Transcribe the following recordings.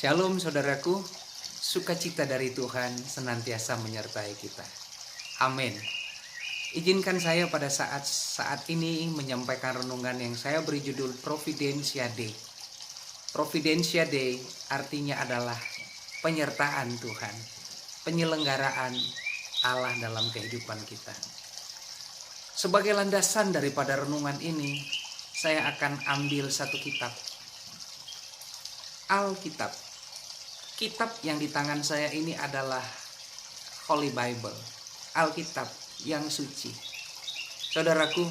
Shalom saudaraku, sukacita dari Tuhan senantiasa menyertai kita. Amin. Izinkan saya pada saat ini menyampaikan renungan yang saya beri judul Providentia Dei. Providentia Dei artinya adalah penyertaan Tuhan, penyelenggaraan Allah dalam kehidupan kita. Sebagai landasan daripada renungan ini, saya akan ambil satu kitab, Alkitab. Kitab yang di tangan saya ini adalah Holy Bible, Alkitab yang suci. Saudaraku,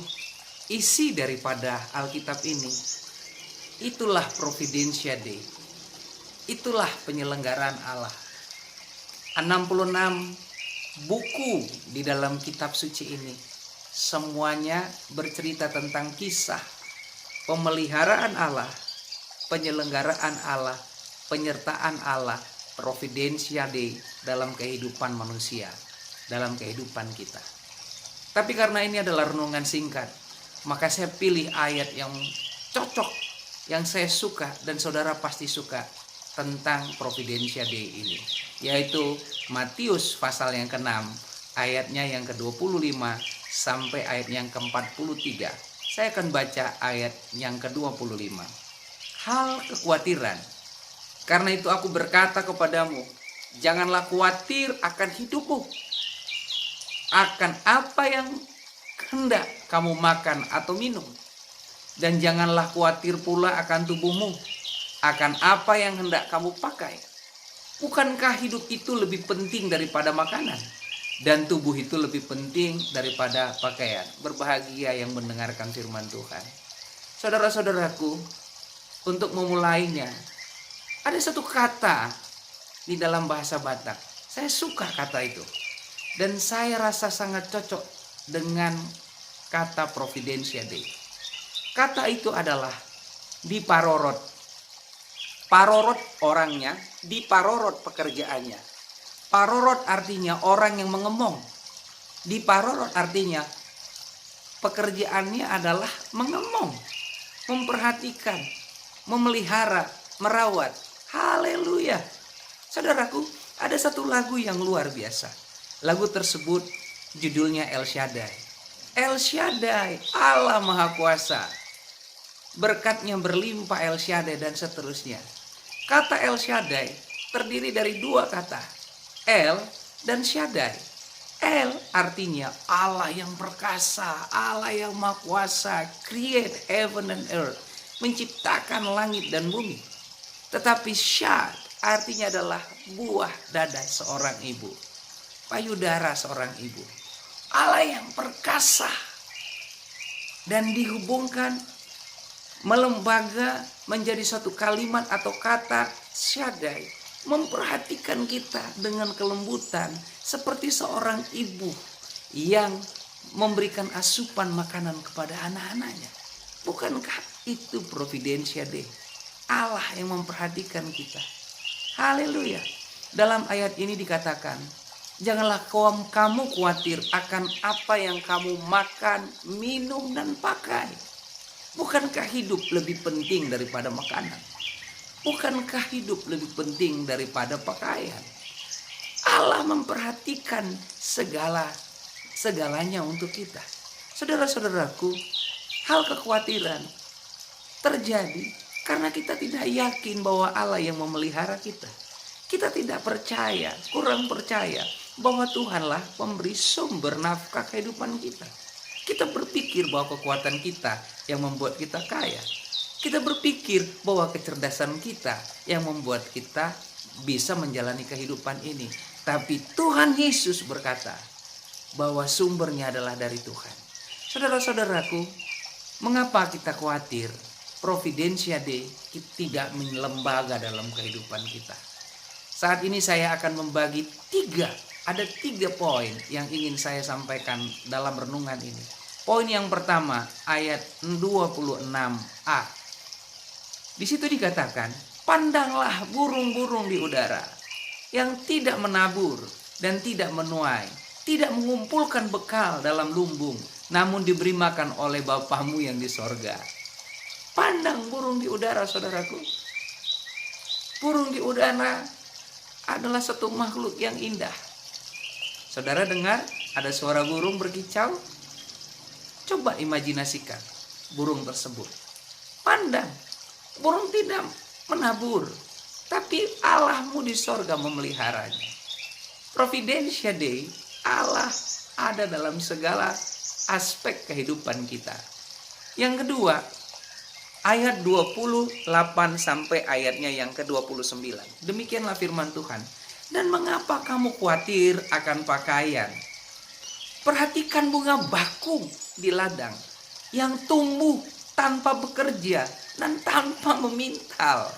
isi daripada Alkitab ini, itulah Providentia Dei. Itulah penyelenggaraan Allah. 66 buku di dalam kitab suci ini, semuanya bercerita tentang kisah pemeliharaan Allah, penyelenggaraan Allah, penyertaan Allah, Providentia Dei dalam kehidupan manusia, dalam kehidupan kita. Tapi karena ini adalah renungan singkat, maka saya pilih ayat yang cocok, yang saya suka dan saudara pasti suka tentang Providentia Dei ini, yaitu Matius pasal yang ke-6, ayatnya yang ke-25 sampai ayat yang ke-43. Saya akan baca ayat yang ke-25. Hal kekhawatiran. Karena itu aku berkata kepadamu, janganlah khawatir akan hidupmu, akan apa yang hendak kamu makan atau minum. Dan janganlah khawatir pula akan tubuhmu, akan apa yang hendak kamu pakai. Bukankah hidup itu lebih penting daripada makanan, dan tubuh itu lebih penting daripada pakaian? Berbahagia yang mendengarkan firman Tuhan. Saudara-saudaraku, untuk memulainya, ada satu kata di dalam bahasa Batak. Saya suka kata itu. Dan saya rasa sangat cocok dengan kata Providentia Dei. Kata itu adalah diparorot. Parorot orangnya, diparorot pekerjaannya. Parorot artinya orang yang mengemong. Diparorot artinya pekerjaannya adalah mengemong, memperhatikan, memelihara, merawat. Haleluya. Saudaraku, ada satu lagu yang luar biasa. Lagu tersebut judulnya El Shaddai. El Shaddai, Allah Maha Kuasa. Berkatnya berlimpah El Shaddai dan seterusnya. Kata El Shaddai terdiri dari dua kata, El dan Shaddai. El artinya Allah yang perkasa, Allah yang Maha Kuasa, create heaven and earth, menciptakan langit dan bumi. Tetapi Shad artinya adalah buah dada seorang ibu, payudara seorang ibu. Allah yang perkasa dan dihubungkan melembaga menjadi satu kalimat atau kata Shaddai, memperhatikan kita dengan kelembutan seperti seorang ibu yang memberikan asupan makanan kepada anak-anaknya. Bukankah itu Providentia Dei? Allah yang memperhatikan kita. Haleluya. Dalam ayat ini dikatakan, janganlah kamu khawatir akan apa yang kamu makan, minum, dan pakai. Bukankah hidup lebih penting daripada makanan? Bukankah hidup lebih penting daripada pakaian? Allah memperhatikan segalanya untuk kita. Saudara-saudaraku, hal kekhawatiran terjadi karena kita tidak yakin bahwa Allah yang memelihara kita. Kita tidak percaya, kurang percaya bahwa Tuhanlah pemberi sumber nafkah kehidupan kita. Kita berpikir bahwa kekuatan kita yang membuat kita kaya. Kita berpikir bahwa kecerdasan kita yang membuat kita bisa menjalani kehidupan ini. Tapi Tuhan Yesus berkata bahwa sumbernya adalah dari Tuhan. Saudara-saudaraku, mengapa kita khawatir? Providentia Dei tidak melembaga dalam kehidupan kita. Saat ini saya akan membagi ada tiga poin yang ingin saya sampaikan dalam renungan ini. Poin yang pertama, ayat 26a. Di situ dikatakan, pandanglah burung-burung di udara yang tidak menabur dan tidak menuai, tidak mengumpulkan bekal dalam lumbung, namun diberi makan oleh Bapamu yang di sorga. Pandang burung di udara, saudaraku. Burung di udara adalah satu makhluk yang indah. Saudara dengar ada suara burung berkicau? Coba imajinasikan burung tersebut. Pandang, burung tidak menabur, tapi Allahmu di sorga memeliharanya. Providentia Dei, Allah ada dalam segala aspek kehidupan kita. Yang kedua, ayat 28 sampai ayatnya yang ke-29. Demikianlah firman Tuhan. Dan mengapa kamu khawatir akan pakaian? Perhatikan bunga bakung di ladang yang tumbuh tanpa bekerja dan tanpa memintal.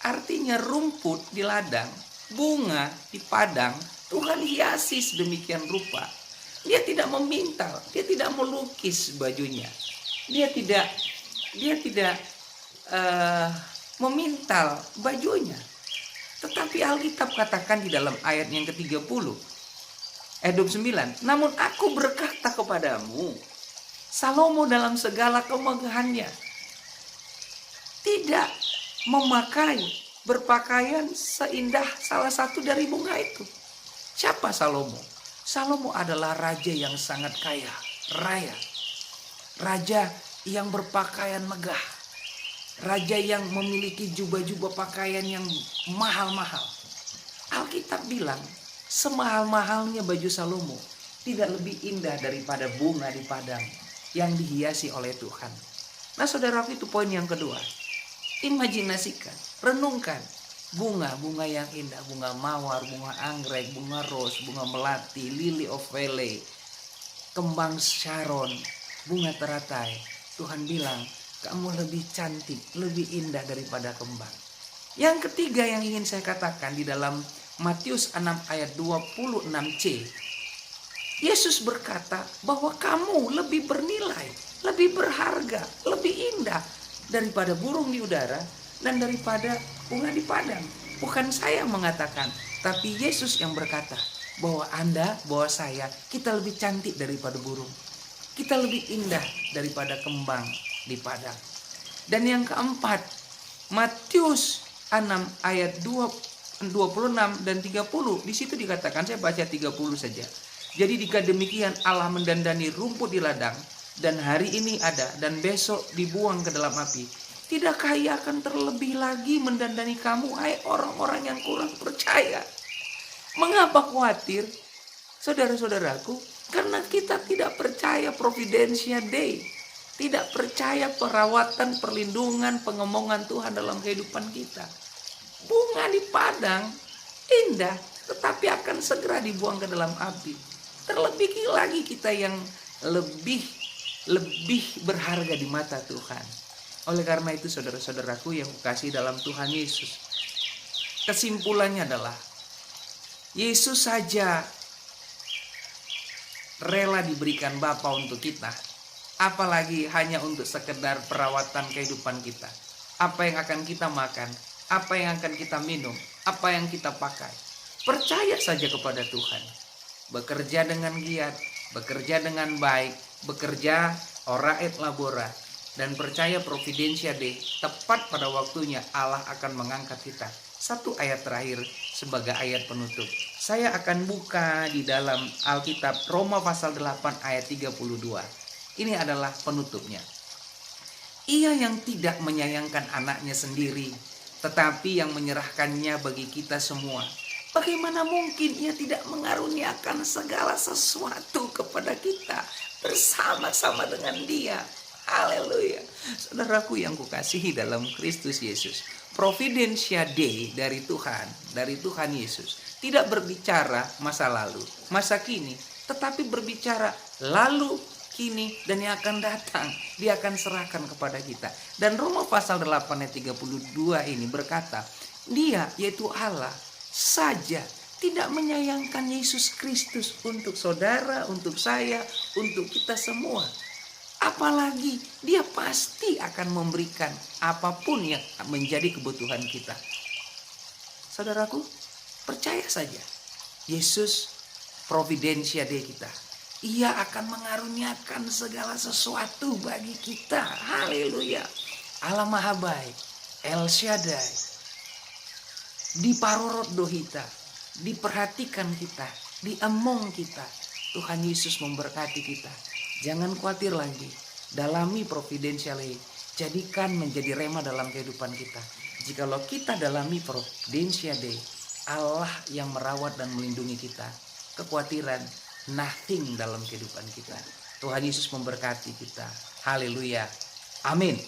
Artinya rumput di ladang, bunga di padang, Tuhan hiasi sedemikian rupa. Dia tidak memintal, dia tidak melukis bajunya. Dia tidak memintal bajunya. Tetapi Alkitab katakan di dalam ayat yang ke-30, ayat 29, namun aku berkata kepadamu, Salomo dalam segala kemegahannya tidak berpakaian seindah salah satu dari bunga itu. Siapa Salomo? Salomo adalah raja yang sangat kaya raya. Raja yang berpakaian megah. Raja yang memiliki jubah-jubah pakaian yang mahal-mahal. Alkitab bilang, semahal-mahalnya baju Salomo tidak lebih indah daripada bunga di padang yang dihiasi oleh Tuhan. Nah saudaraku, itu poin yang kedua. Imajinasikan, renungkan bunga-bunga yang indah, bunga mawar, bunga anggrek, bunga ros, bunga melati, lily of valley, kembang Sharon, bunga teratai. Tuhan bilang, kamu lebih cantik, lebih indah daripada kembang. Yang ketiga yang ingin saya katakan di dalam Matius 6 ayat 26c. Yesus berkata bahwa kamu lebih bernilai, lebih berharga, lebih indah daripada burung di udara dan daripada bunga di padang. Bukan saya mengatakan, tapi Yesus yang berkata bahwa bahwa saya, kita lebih cantik daripada burung. Kita lebih indah daripada kembang di padang. Dan yang keempat, Matius 6 ayat 26 dan 30. Di situ dikatakan, saya baca 30 saja. Jadi jika demikian Allah mendandani rumput di ladang, dan hari ini ada dan besok dibuang ke dalam api, tidakkah Ia akan terlebih lagi mendandani kamu, hai orang-orang yang kurang percaya? Mengapa khawatir, saudara-saudaraku? Karena kita tidak percaya Providentia Dei, tidak percaya perawatan, perlindungan, pengembangan Tuhan dalam kehidupan kita. Bunga di padang indah, tetapi akan segera dibuang ke dalam api. Terlebih lagi kita yang lebih berharga di mata Tuhan. Oleh karena itu saudara-saudaraku yang kukasihi dalam Tuhan Yesus, kesimpulannya adalah Yesus saja rela diberikan Bapa untuk kita, apalagi hanya untuk sekedar perawatan kehidupan kita. Apa yang akan kita makan, apa yang akan kita minum, apa yang kita pakai, percaya saja kepada Tuhan. Bekerja dengan giat, bekerja dengan baik, bekerja ora et labora, dan percaya Providentia Dei, tepat pada waktunya Allah akan mengangkat kita. Satu ayat terakhir sebagai ayat penutup. Saya akan buka di dalam Alkitab Roma pasal 8 ayat 32. Ini adalah penutupnya. Ia yang tidak menyayangkan anaknya sendiri, tetapi yang menyerahkannya bagi kita semua. Bagaimana mungkin Ia tidak mengaruniakan segala sesuatu kepada kita bersama-sama dengan Dia? Haleluya. Saudaraku yang kukasihi dalam Kristus Yesus, Providentia Dei dari Tuhan Yesus tidak berbicara masa lalu, masa kini, tetapi berbicara lalu, kini, dan yang akan datang. Dia akan serahkan kepada kita. Dan Roma pasal 8 ayat 32 ini berkata, Dia yaitu Allah saja tidak menyayangkan Yesus Kristus untuk saudara, untuk saya, untuk kita semua. Apalagi Dia pasti akan memberikan apapun yang menjadi kebutuhan kita. Saudaraku, percaya saja. Yesus Providentia Dei kita. Ia akan mengaruniakan segala sesuatu bagi kita. Haleluya. Allah Maha Baik, El Shaddai, di parorot dohita, diperhatikan kita, di among kita. Tuhan Yesus memberkati kita. Jangan khawatir lagi. Dalami providentially. Jadikan menjadi rema dalam kehidupan kita. Jikalau kita dalami providentia Dei, Allah yang merawat dan melindungi kita, kekhawatiran nothing dalam kehidupan kita. Tuhan Yesus memberkati kita. Haleluya. Amin.